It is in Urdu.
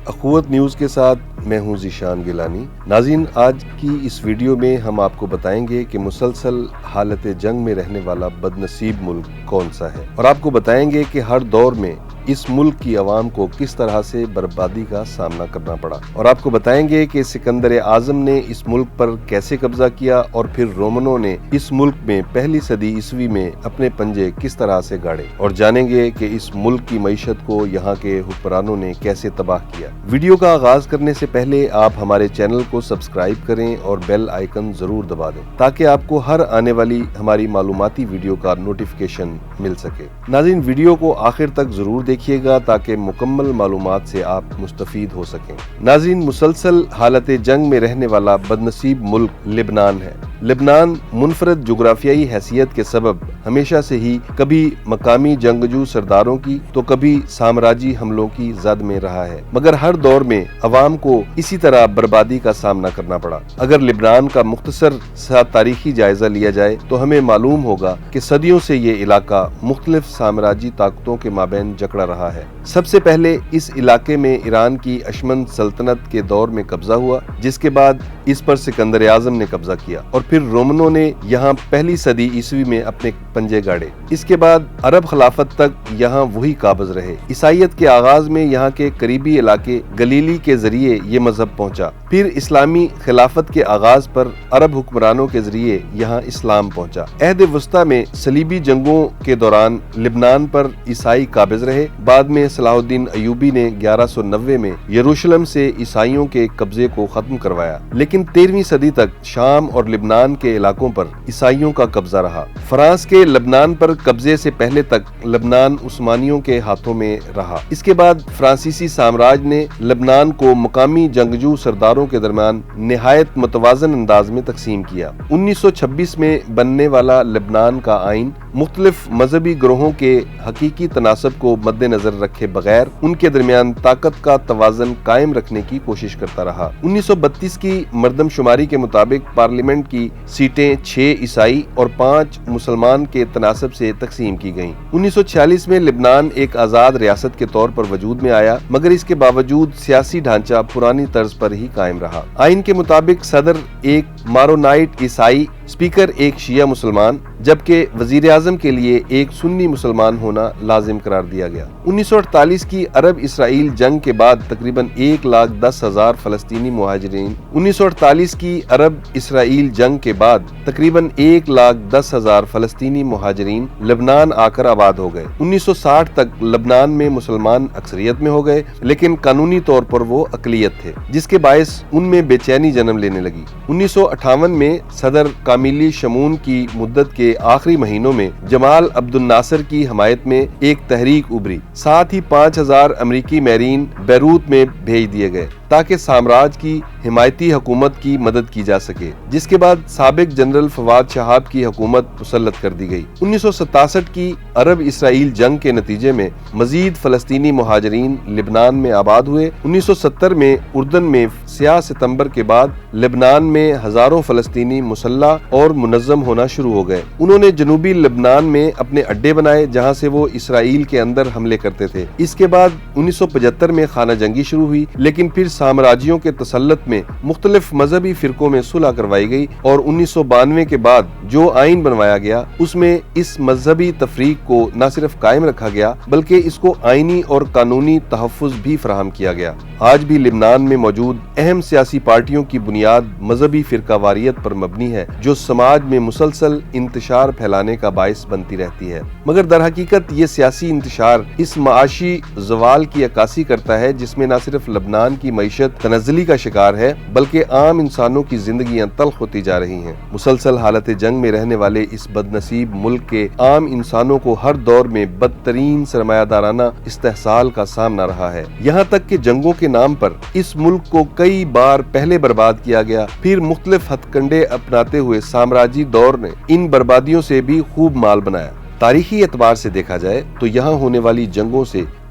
اخوت نیوز کے ساتھ میں ہوں ذیشان گیلانی۔ ناظرین، آج کی اس ویڈیو میں ہم آپ کو بتائیں گے کہ مسلسل حالت جنگ میں رہنے والا بدنصیب ملک کون سا ہے، اور آپ کو بتائیں گے کہ ہر دور میں اس ملک کی عوام کو کس طرح سے بربادی کا سامنا کرنا پڑا، اور آپ کو بتائیں گے کہ سکندر اعظم نے اس ملک پر کیسے قبضہ کیا اور پھر رومنوں نے اس ملک میں پہلی صدی عیسوی میں اپنے پنجے کس طرح سے گاڑے، اور جانیں گے کہ اس ملک کی معیشت کو یہاں کے حکمرانوں نے کیسے تباہ کیا۔ ویڈیو کا آغاز کرنے سے پہلے آپ ہمارے چینل کو سبسکرائب کریں اور بیل آئیکن ضرور دبا دیں تاکہ آپ کو ہر آنے والی ہماری معلوماتی ویڈیو کا نوٹیفیکیشن مل سکے۔ ناظرین، ویڈیو کو آخر تک ضرور دیکھیے گا تاکہ مکمل معلومات سے آپ مستفید ہو سکیں۔ ناظرین، مسلسل حالت جنگ میں رہنے والا بدنصیب ملک لبنان ہے۔ لبنان منفرد جغرافیائی حیثیت کے سبب ہمیشہ سے ہی کبھی مقامی جنگجو سرداروں کی تو کبھی سامراجی حملوں کی زد میں رہا ہے، مگر ہر دور میں عوام کو اسی طرح بربادی کا سامنا کرنا پڑا۔ اگر لبنان کا مختصر سا تاریخی جائزہ لیا جائے تو ہمیں معلوم ہوگا کہ صدیوں سے یہ علاقہ مختلف سامراجی طاقتوں کے مابین جکڑا رہا ہے۔ سب سے پہلے اس علاقے میں ایران کی اشمن سلطنت کے دور میں قبضہ ہوا، جس کے بعد اس پر سکندر اعظم نے قبضہ کیا، اور پھر رومنوں نے یہاں پہلی صدی عیسوی میں اپنے پنجے گاڑے۔ اس کے بعد عرب خلافت تک یہاں وہی قابض رہے۔ عیسائیت کے آغاز میں یہاں کے قریبی علاقے گلیلی کے ذریعے یہ مذہب پہنچا، پھر اسلامی خلافت کے آغاز پر عرب حکمرانوں کے ذریعے یہاں اسلام پہنچا۔ عہد وسطی میں صلیبی جنگوں کے دوران لبنان پر عیسائی قابض رہے۔ بعد میں صلاح الدین ایوبی نے 1190 میں یروشلم سے عیسائیوں کے قبضے کو ختم کروایا، لیکن 13ویں صدی تک شام اور لبنان کے علاقوں پر عیسائیوں کا قبضہ رہا۔ فرانس کے لبنان پر قبضے سے پہلے تک لبنان عثمانیوں کے ہاتھوں میں رہا۔ اس کے بعد فرانسیسی سامراج نے لبنان کو مقامی جنگجو سرداروں کے درمیان نہایت متوازن انداز میں تقسیم کیا۔ 1926 میں بننے والا لبنان کا آئین مختلف مذہبی گروہوں کے حقیقی تناسب کو مد نظر رکھے بغیر ان کے درمیان طاقت کا توازن قائم رکھنے کی کوشش کرتا رہا۔ 1932 کی مردم شماری کے مطابق پارلیمنٹ کی سیٹیں 6 عیسائی اور 5 مسلمان کے تناسب سے تقسیم کی گئیں۔ 1946 میں لبنان ایک آزاد ریاست کے طور پر وجود میں آیا، مگر اس کے باوجود سیاسی ڈھانچہ پرانی طرز پر ہی قائم رہا۔ آئین کے مطابق صدر ایک مارونائٹ عیسائی، اسپیکر ایک شیعہ مسلمان، جبکہ وزیر اعظم کے لیے ایک سنی مسلمان ہونا لازم قرار دیا گیا۔ 1948 کی عرب اسرائیل جنگ کے بعد تقریباً 1,10,000 فلسطینی مہاجرین 1948 کی عرب اسرائیل جنگ کے بعد تقریباً 1,10,000 فلسطینی مہاجرین لبنان آ کر آباد ہو گئے۔ 1960 تک لبنان میں مسلمان اکثریت میں ہو گئے، لیکن قانونی طور پر وہ اقلیت تھے، جس کے باعث ان میں بے چینی جنم لینے لگی۔ 1958 میں صدر کاملی شمون کی مدت کے آخری مہینوں میں جمال عبد الناصر کی حمایت میں ایک تحریک ابھری، ساتھ ہی 5,000 امریکی ماہرین بیروت میں بھیج دیے گئے تاکہ سامراج کی حمایتی حکومت کی مدد کی جا سکے، جس کے بعد سابق جنرل فواد شہاب کی حکومت مسلط کر دی گئی۔ 1967 کی عرب اسرائیل جنگ کے نتیجے میں مزید فلسطینی مہاجرین لبنان میں آباد ہوئے۔ 1970 میں اردن میں سیاہ ستمبر کے بعد لبنان میں ہزاروں فلسطینی مسلح اور منظم ہونا شروع ہو گئے۔ انہوں نے جنوبی لبنان میں اپنے اڈے بنائے جہاں سے وہ اسرائیل کے اندر حملے کرتے تھے۔ اس کے بعد 1975 میں خانہ جنگی شروع ہوئی، لیکن پھر سامراجیوں کے تسلط میں مختلف مذہبی فرقوں میں صلح کروائی گئی، اور 1992 کے بعد جو آئین بنوایا گیا اس میں اس مذہبی تفریق کو نہ صرف قائم رکھا گیا بلکہ اس کو آئینی اور قانونی تحفظ بھی فراہم کیا گیا۔ آج بھی لبنان میں موجود اہم سیاسی پارٹیوں کی بنیاد مذہبی فرقہ واریت پر مبنی ہے، جو سماج میں مسلسل انتشار پھیلانے کا باعث بنتی رہتی ہے، مگر در حقیقت یہ سیاسی انتشار اس معاشی زوال کی عکاسی کرتا ہے جس میں نہ صرف لبنان کی معیشت تنزلی کا شکار ہے بلکہ عام انسانوں کی زندگیاں تلخ ہوتی جا رہی ہیں۔ مسلسل حالت جنگ میں رہنے والے اس بدنصیب ملک کے عام انسانوں کو ہر دور میں بدترین سرمایہ دارانہ استحصال کا سامنا رہا ہے، یہاں تک کہ جنگوں کے نام پر اس ملک کو کئی بار پہلے برباد کیا گیا، پھر مختلف ہتھ کنڈے اپناتے ہوئے سامراجی دور نے ان بربادیوں سے بھی خوب مال بنایا۔ تاریخی اعتبار سے دیکھا جائے تو یہاں ہونے والی جنگوں سے